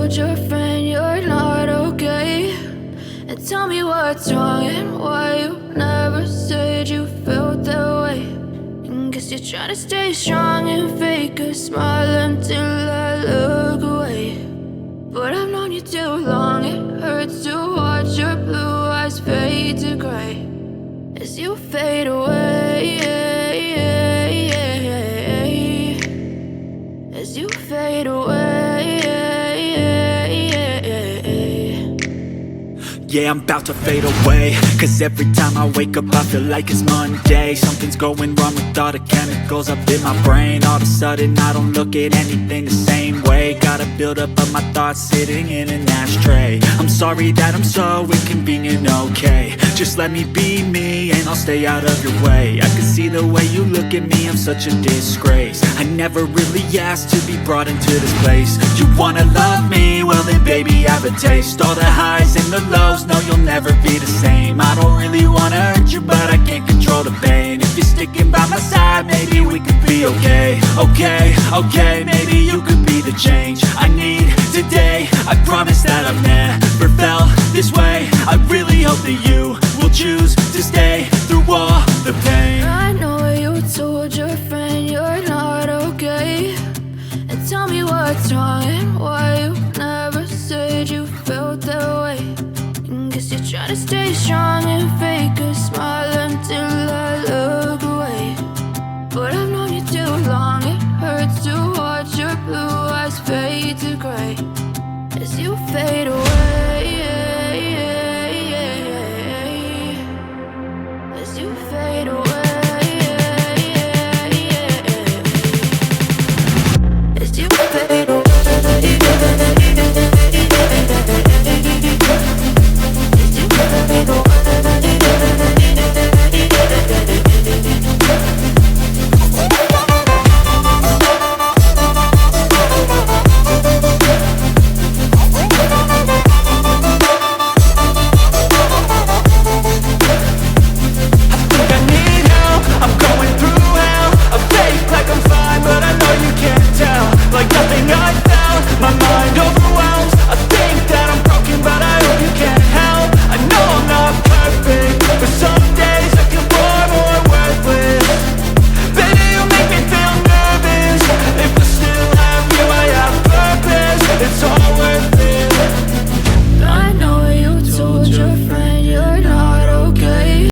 told your friend you're not okay? And tell me what's wrong and why you never said you felt that way. And guess you're trying to stay strong and fake a smile until I look away. But I've known you too long, it hurts to watch your blue eyes fade to gray as you fade away, as you fade away. Yeah, I'm about to fade away, cause every time I wake up I feel like it's Monday. Something's going wrong with all the chemicals up in my brain. All of a sudden I don't look at anything the same way. Got a build up of my thoughts sitting in an ashtray. I'm sorry that I'm so inconvenient, okay? Just let me be me and I'll stay out of your way. I can see the way you look at me, I'm such a disgrace. I never really asked to be brought into this place. You wanna love me? Well then baby, have a taste. All the highs and the lows, no, you'll never be the same. I don't really wanna hurt you, but I can't control the pain. If you're sticking by my side, maybe we could be okay. Okay, maybe you could be the change I need today. I promise that I've never felt this way. I really hope that you will choose to stay through all the pain. I know you told your friend you're not okay. And tell me what's wrong and why you never said you felt that way. And guess you're trying to stay strong and fake a smile until I look away. But I've known you too long, it hurts to watch your blue eyes fade to gray as you fade away.